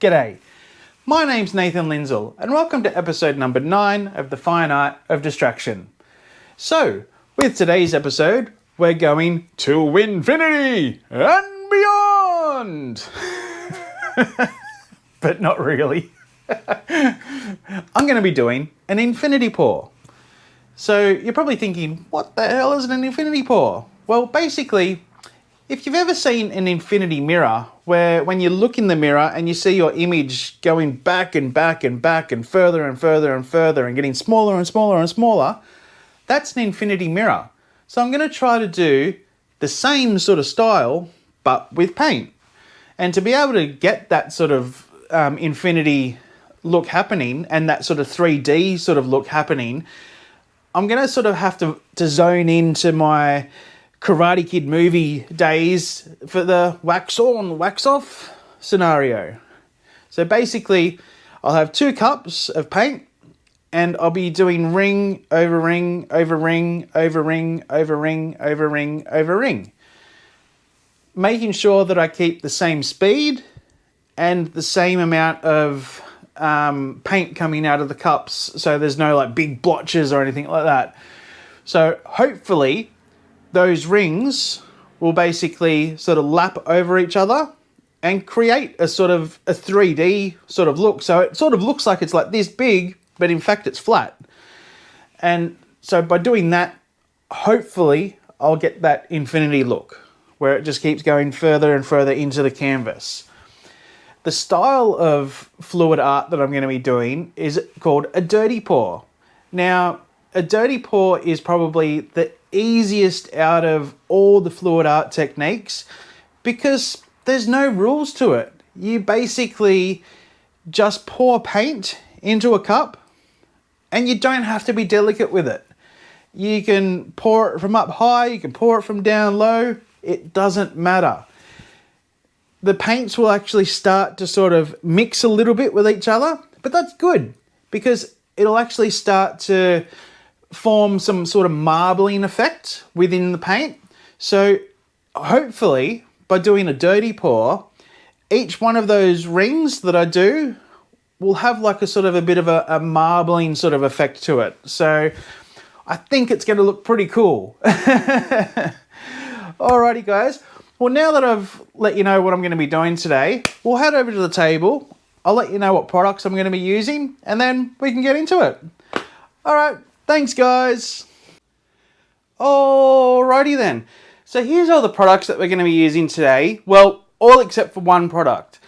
G'day, my name's Nathan Lindsell and welcome to episode number 9 of The Fine Art of Distraction. So, with today's episode, we're going to infinity and beyond! But not really. I'm going to be doing an infinity pour. So, you're probably thinking, what the hell is an infinity pour? Well, basically, if you've ever seen an infinity mirror, where when you look in the mirror and you see your image going back and back and back and further and further and further and getting smaller and smaller and smaller, that's an infinity mirror. So I'm going to try to do the same sort of style, but with paint. And to be able to get that sort of infinity look happening and that sort of 3D sort of look happening, I'm going to sort of have to zone into my Karate Kid movie days for the wax on, wax off scenario. So basically, I'll have 2 cups of paint and I'll be doing ring over ring over ring over ring over ring over ring over ring. Making sure that I keep the same speed and the same amount of paint coming out of the cups, so there's no like big blotches or anything like that. So hopefully those rings will basically sort of lap over each other and create a sort of a 3D sort of look. So it sort of looks like it's like this big, but in fact it's flat. And so by doing that, hopefully I'll get that infinity look where it just keeps going further and further into the canvas. The style of fluid art that I'm going to be doing is called a dirty pour. Now, a dirty pour is probably the easiest out of all the fluid art techniques because there's no rules to it. You basically just pour paint into a cup and you don't have to be delicate with it. You can pour it from up high, you can pour it from down low, it doesn't matter. The paints will actually start to sort of mix a little bit with each other, but that's good because it'll actually start to form some sort of marbling effect within the paint. So hopefully by doing a dirty pour, each one of those rings that I do will have like a sort of a bit of a marbling sort of effect to it. So I think it's going to look pretty cool. Alrighty guys. Well, now that I've let you know what I'm going to be doing today, we'll head over to the table. I'll let you know what products I'm going to be using and then we can get into it. Alright. Thanks, guys. Alrighty then. So here's all the products that we're going to be using today. Well, all except for one product.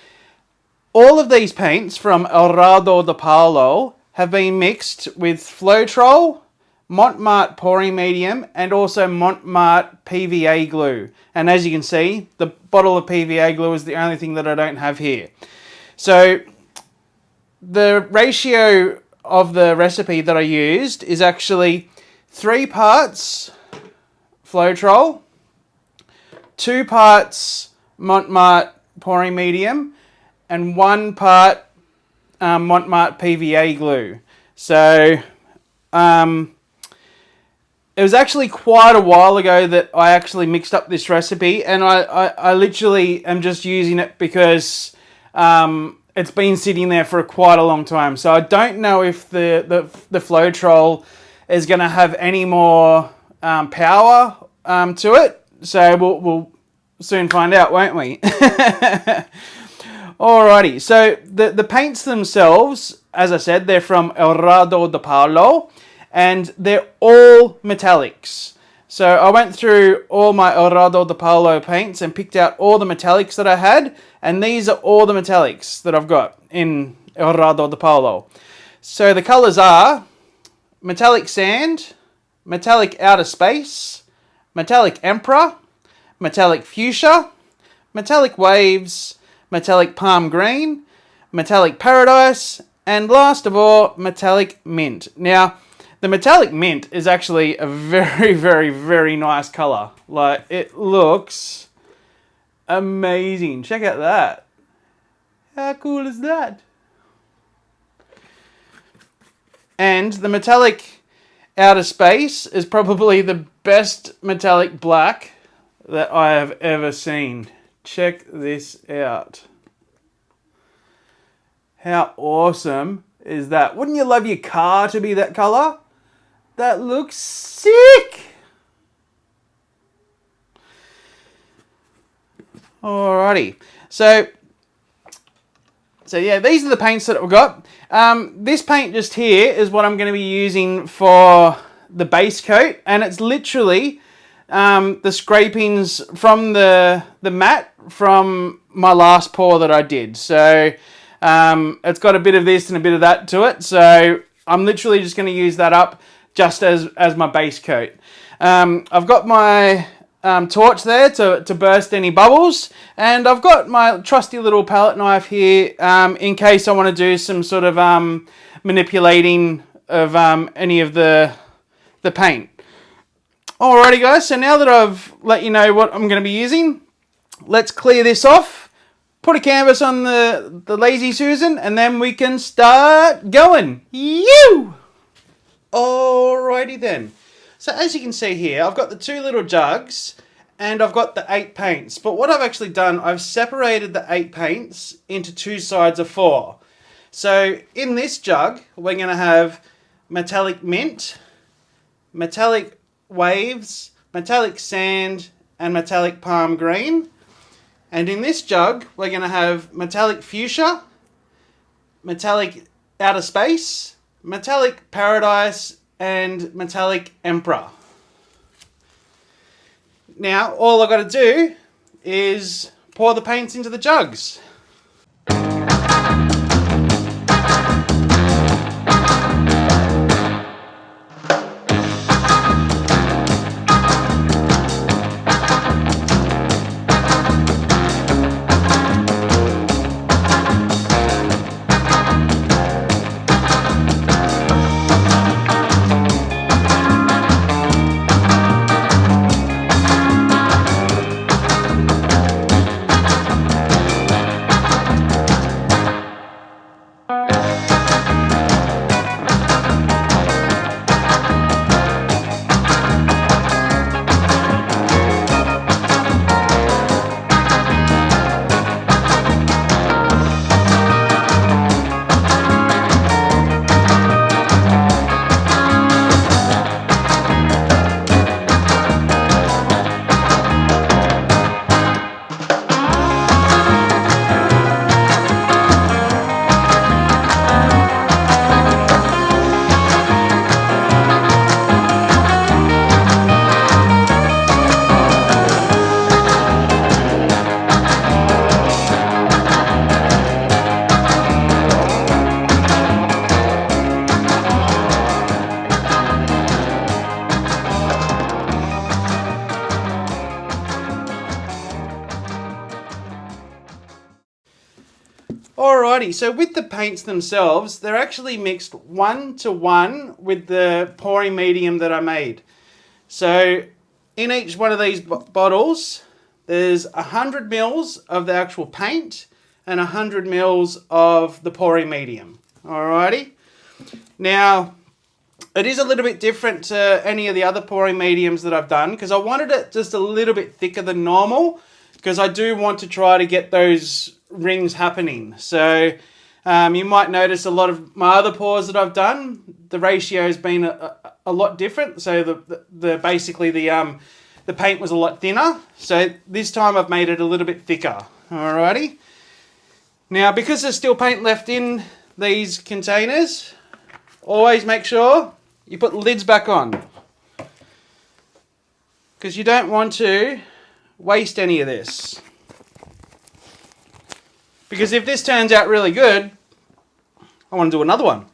All of these paints from Eraldo Di Paolo have been mixed with Floetrol, Montmarte pouring medium, and also Montmarte PVA glue. And as you can see, the bottle of PVA glue is the only thing that I don't have here. So the ratio of the recipe that I used is actually 3 parts Floetrol, 2 parts Montmarte pouring medium, and 1 part Montmarte PVA glue. So it was actually quite a while ago that I actually mixed up this recipe, and I literally am just using it because it's been sitting there for quite a long time. So I don't know if the Floetrol is going to have any more power to it. So we'll soon find out, won't we? Alrighty, so the paints themselves, as I said, they're from Eraldo Di Paolo, and they're all metallics. So I went through all my Eraldo Di Paolo paints and picked out all the metallics that I had, and these are all the metallics that I've got in Eraldo Di Paolo. So the colours are metallic sand, metallic outer space, metallic emperor, metallic fuchsia, metallic waves, metallic palm green, metallic paradise, and last of all, metallic mint. Now, the metallic mint is actually a very, very, very nice colour. Like, it looks amazing. Check out that. How cool is that? And the metallic outer space is probably the best metallic black that I have ever seen. Check this out. How awesome is that? Wouldn't you love your car to be that color? That looks sick. Alrighty. So yeah, these are the paints that we've got. This paint just here is what I'm going to be using for the base coat, and it's literally the scrapings from the mat from my last pour that I did. So it's got a bit of this and a bit of that to it. So I'm literally just going to use that up just as my base coat. I've got my torch there to burst any bubbles, and I've got my trusty little palette knife here in case I want to do some sort of manipulating of any of the paint. Alrighty guys, so now that I've let you know what I'm going to be using, let's clear this off, put a canvas on the Lazy Susan, and then we can start going. You! Alrighty then. So as you can see here, I've got the 2 little jugs and I've got the 8 paints. But what I've actually done, I've separated the 8 paints into 2 sides of 4. So in this jug, we're going to have Metallic Mint, Metallic Waves, Metallic Sand, and Metallic Palm Green. And in this jug, we're going to have Metallic Fuchsia, Metallic Outer Space, Metallic Paradise, and Metallic Emperor. Now, all I've got to do is pour the paints into the jugs. Alrighty, so with the paints themselves, they're actually mixed 1-to-1 with the pouring medium that I made. So in each one of these bottles, there's 100 mils of the actual paint and 100 mils of the pouring medium. Alrighty. Now, it is a little bit different to any of the other pouring mediums that I've done because I wanted it just a little bit thicker than normal because I do want to try to get those rings happening. So you might notice a lot of my other pours that I've done, the ratio has been a lot different. So the basically the paint was a lot thinner. So this time I've made it a little bit thicker. Alrighty. Now because there's still paint left in these containers, always make sure you put the lids back on because you don't want to waste any of this. Because if this turns out really good, I want to do another one.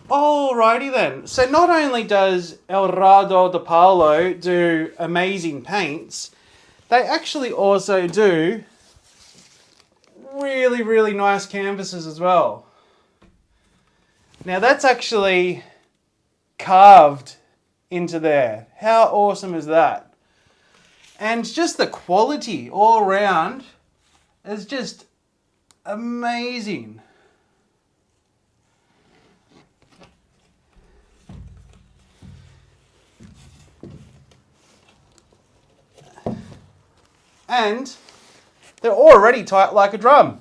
Alrighty then. So not only does Eraldo Di Paolo do amazing paints, they actually also do really, really nice canvases as well. Now that's actually carved into there. How awesome is that? And just the quality all around is just amazing. And they're already tight like a drum.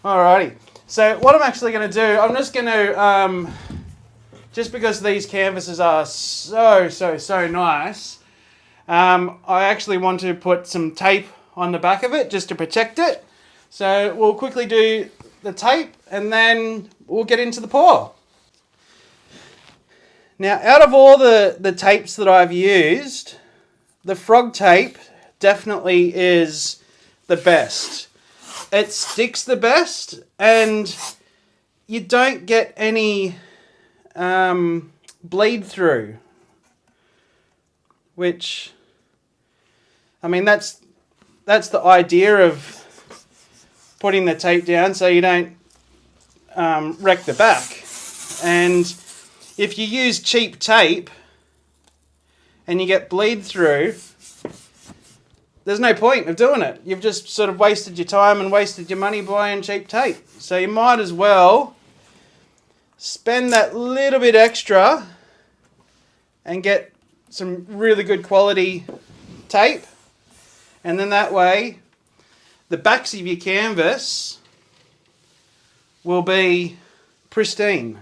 Alrighty, so what I'm actually going to do, I'm just going to, just because these canvases are so nice, I actually want to put some tape on the back of it just to protect it. So we'll quickly do the tape and then we'll get into the pour. Now, out of all the tapes that I've used, the frog tape definitely is the best. It sticks the best and you don't get any bleed through, which, I mean, that's the idea of putting the tape down so you don't wreck the back. And if you use cheap tape and you get bleed through, there's no point of doing it. You've just sort of wasted your time and wasted your money buying cheap tape. So you might as well spend that little bit extra and get some really good quality tape. And then that way, the backs of your canvas will be pristine.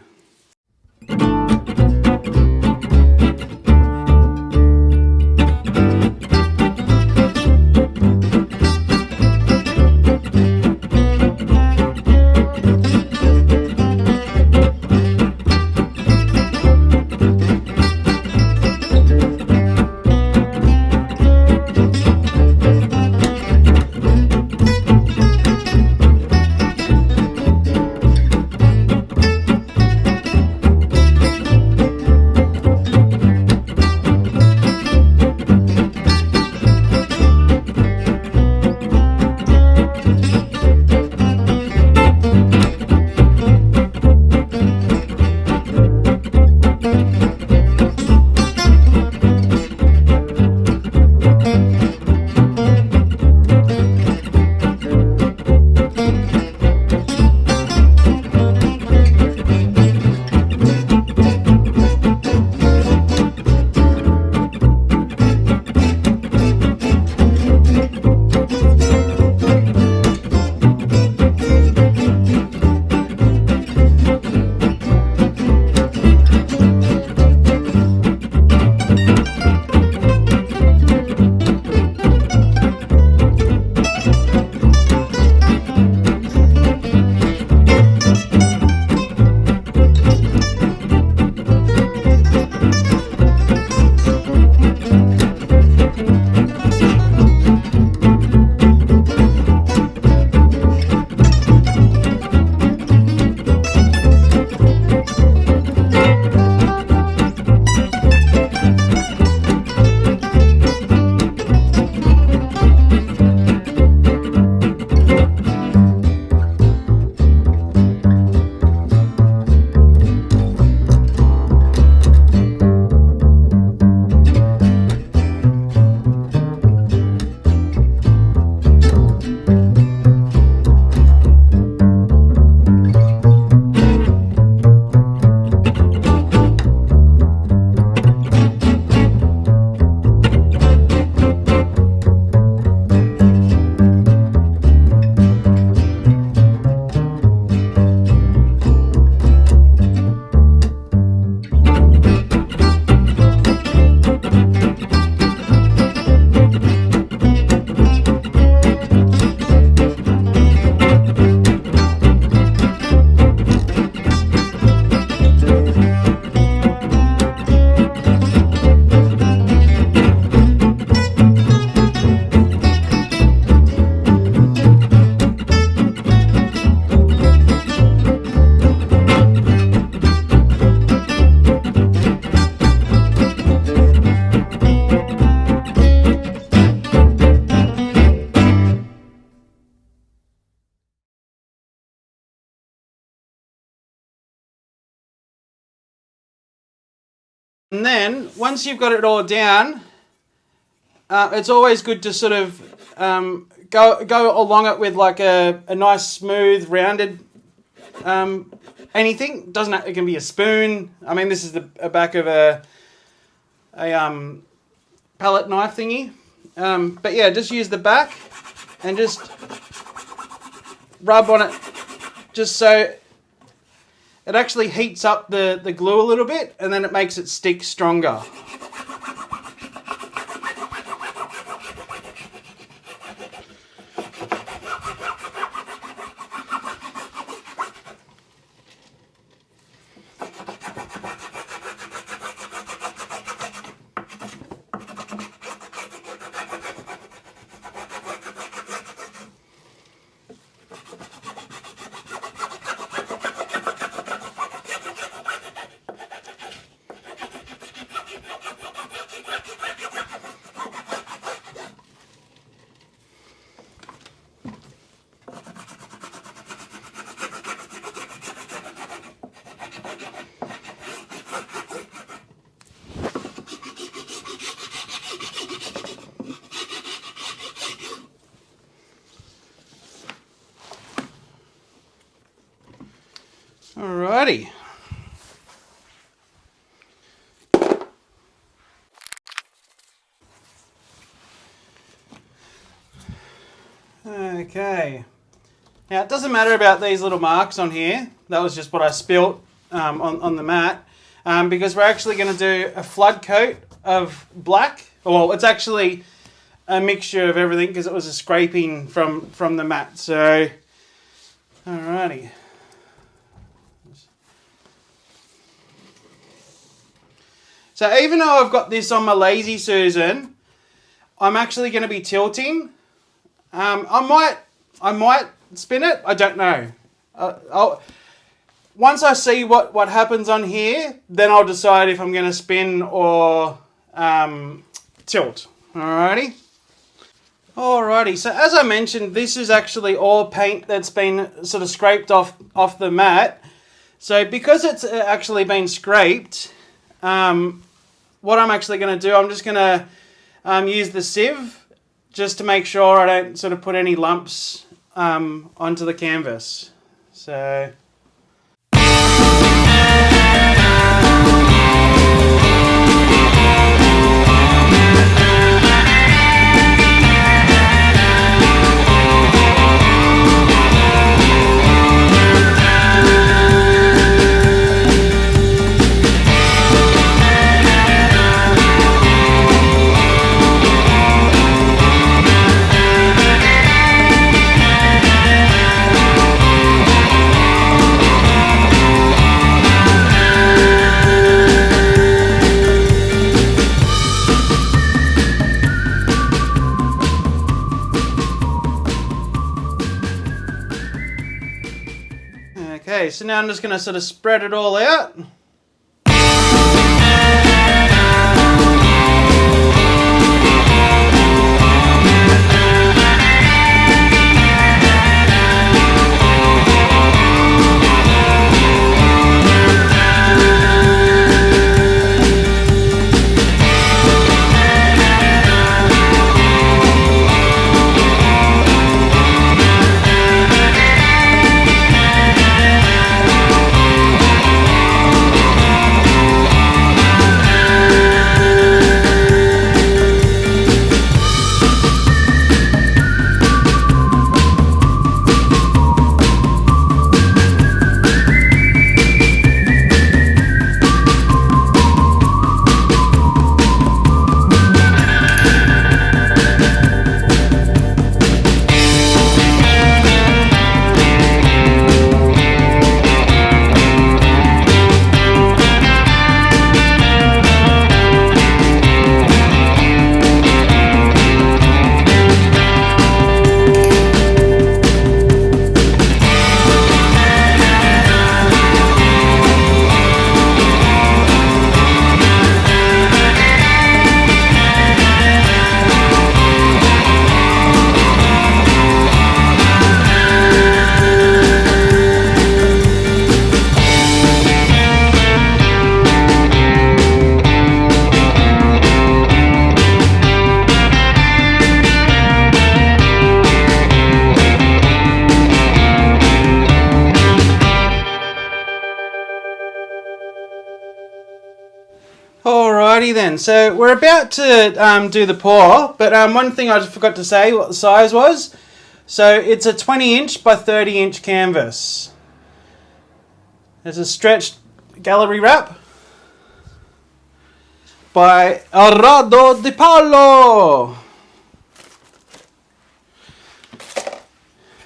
And then, once you've got it all down, it's always good to sort of go along it with like a nice, smooth, rounded anything. It can be a spoon. I mean, this is the back of a palette knife thingy. But yeah, just use the back and just rub on it, just so it actually heats up the glue a little bit, and then it makes it stick stronger. Alrighty. Okay. Now it doesn't matter about these little marks on here. That was just what I spilt on the mat. Because we're actually going to do a flood coat of black. Well, it's actually a mixture of everything because it was a scraping from the mat. So, alrighty. So even though I've got this on my Lazy Susan, I'm actually going to be tilting. I might spin it. I don't know. Once I see what happens on here, then I'll decide if I'm going to spin or tilt. Alrighty. Alrighty. So as I mentioned, this is actually all paint that's been sort of scraped off the mat. So because it's actually been scraped, what I'm actually going to do, I'm just going to use the sieve just to make sure I don't sort of put any lumps onto the canvas. So... Okay, so now I'm just going to sort of spread it all out. Alrighty then, so we're about to do the pour, but one thing I just forgot to say what the size was. So it's a 20-inch by 30-inch canvas. There's a stretched gallery wrap by Eraldo Di Paolo.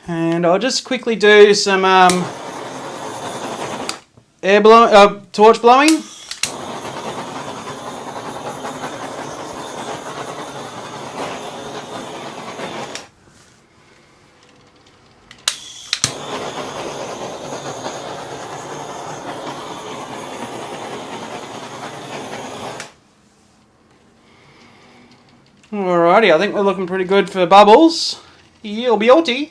And I'll just quickly do some torch blowing. Alrighty, I think we're looking pretty good for bubbles. You'll be oughty.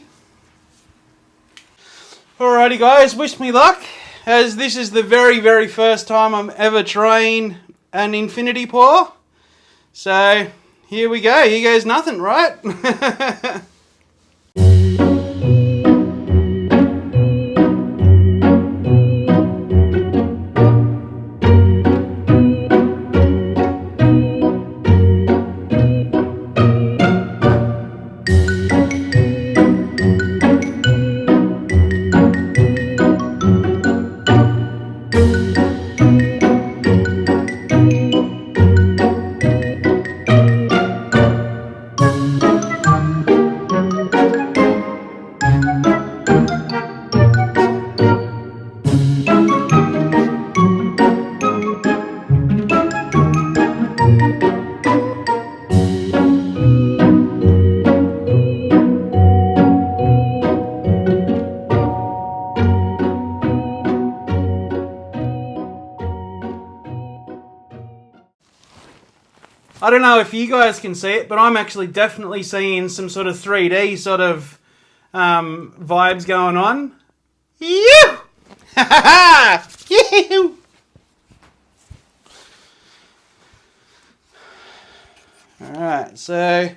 Alrighty guys, wish me luck, as this is the very, very first time I'm ever trying an infinity pour. So, here we go. Here goes nothing, right? I don't know if you guys can see it, but I'm actually definitely seeing some sort of 3D sort of vibes going on. Yew! Yew! Alright, so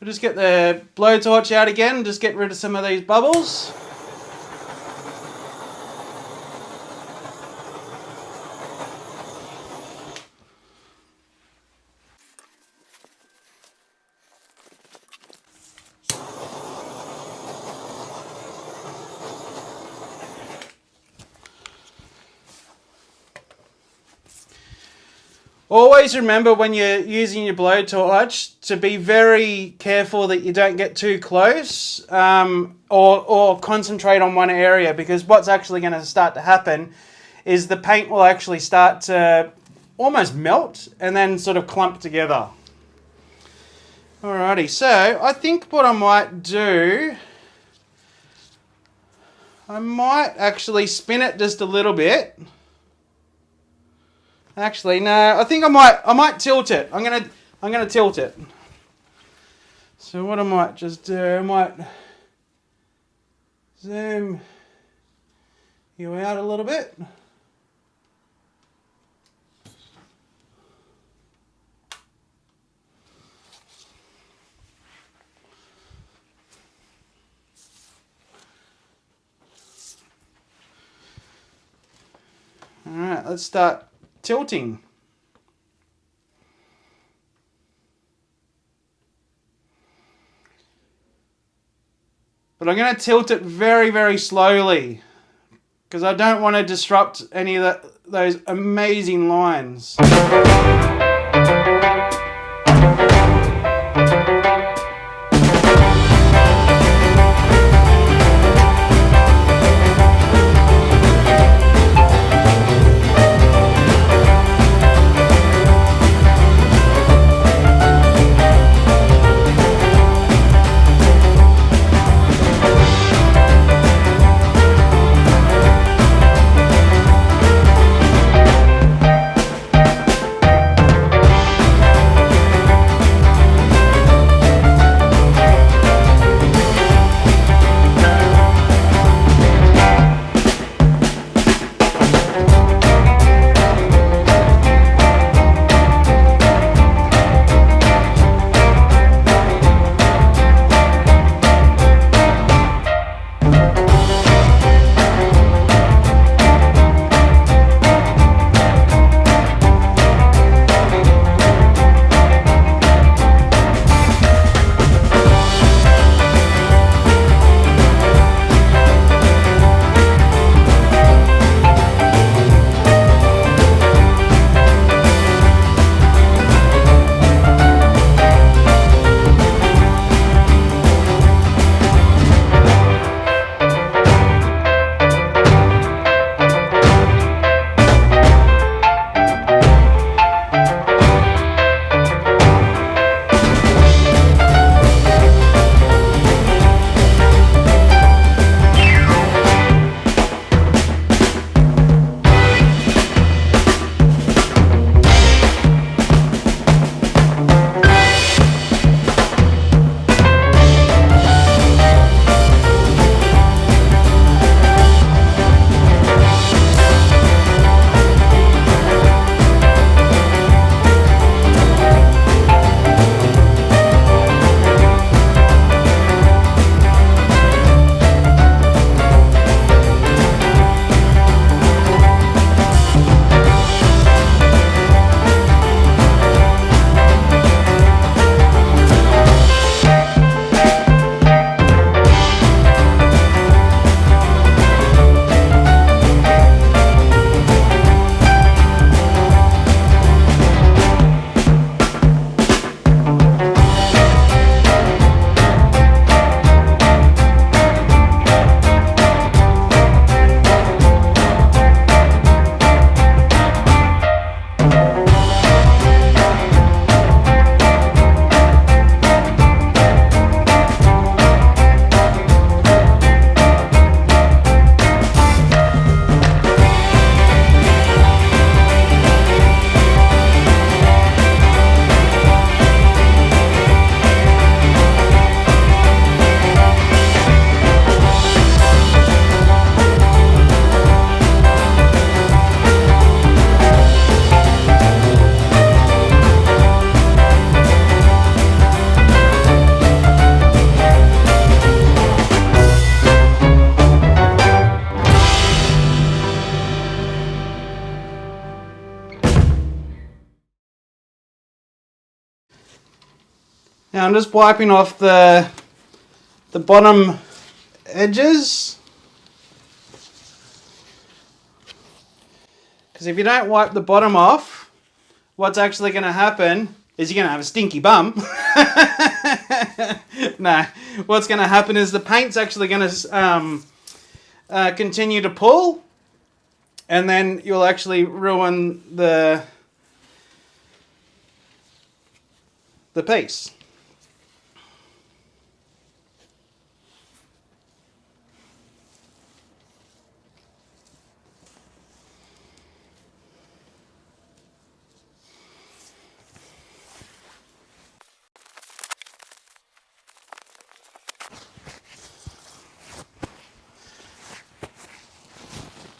we'll just get the blowtorch out again and just get rid of some of these bubbles. Always remember when you're using your blowtorch to be very careful that you don't get too close or concentrate on one area, because what's actually going to start to happen is the paint will actually start to almost melt and then sort of clump together. Alrighty, so I think what I might do, I might actually spin it just a little bit. Actually, no. I think I might tilt it. I'm gonna tilt it. So what I might just do, I might zoom you out a little bit. All right, let's start tilting. But I'm going to tilt it very, very slowly because I don't want to disrupt any of those amazing lines. Now I'm just wiping off the bottom edges. Because if you don't wipe the bottom off, what's actually going to happen is you're going to have a stinky bum. No, what's going to happen is the paint's actually going to continue to pull, and then you'll actually ruin the piece.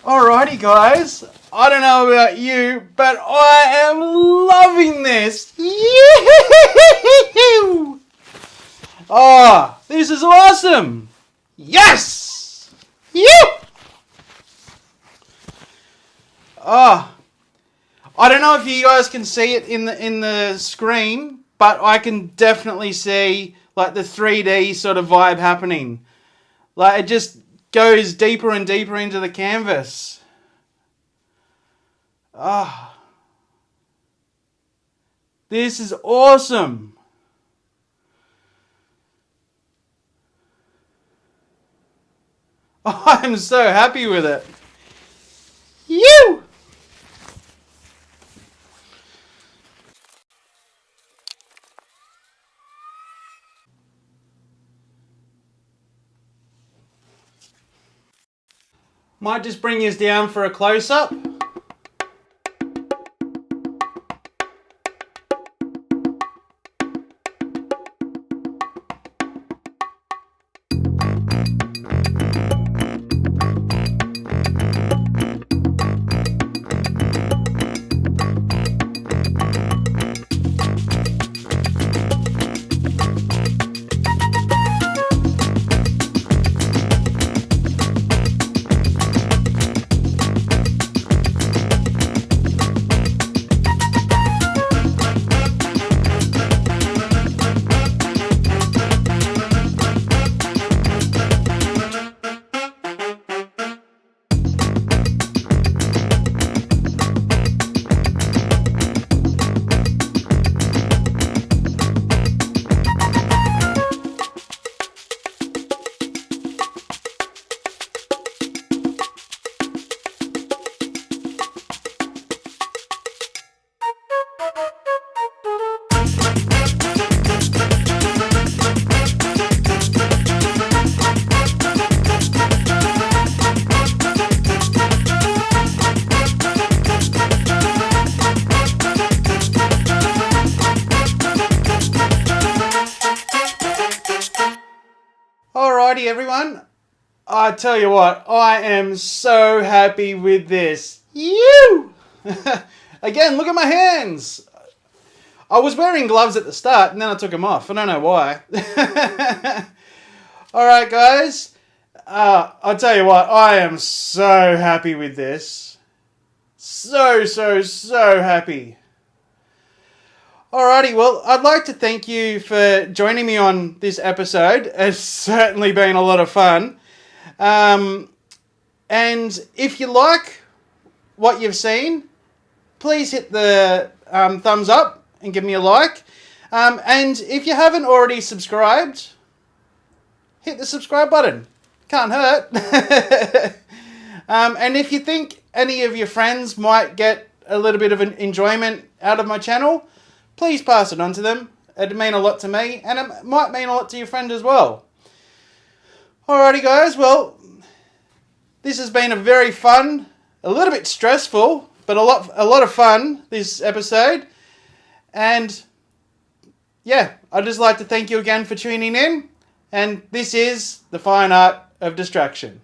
Alrighty guys, I don't know about you, but I am loving this. Yee-hoo! Oh, this is awesome. Yes! Yeah! Oh, I don't know if you guys can see it in the screen, but I can definitely see like the 3D sort of vibe happening. Like it just goes deeper and deeper into the canvas. Ah, this is awesome. I'm so happy with it. You. Might just bring you down for a close-up. Alrighty everyone, I tell you what, I am so happy with this. You! Again, look at my hands. I was wearing gloves at the start and then I took them off. I don't know why. Alright guys, I'll tell you what, I am so happy with this. So happy. Alrighty, well, I'd like to thank you for joining me on this episode. It's certainly been a lot of fun. And if you like what you've seen, please hit the thumbs up and give me a like. And if you haven't already subscribed, hit the subscribe button. Can't hurt. And if you think any of your friends might get a little bit of an enjoyment out of my channel, please pass it on to them. It'd mean a lot to me, and it might mean a lot to your friend as well. Alrighty guys, well, this has been a very fun, a little bit stressful, but a lot of fun, this episode. And yeah, I'd just like to thank you again for tuning in. And this is The Fine Art of Distraction.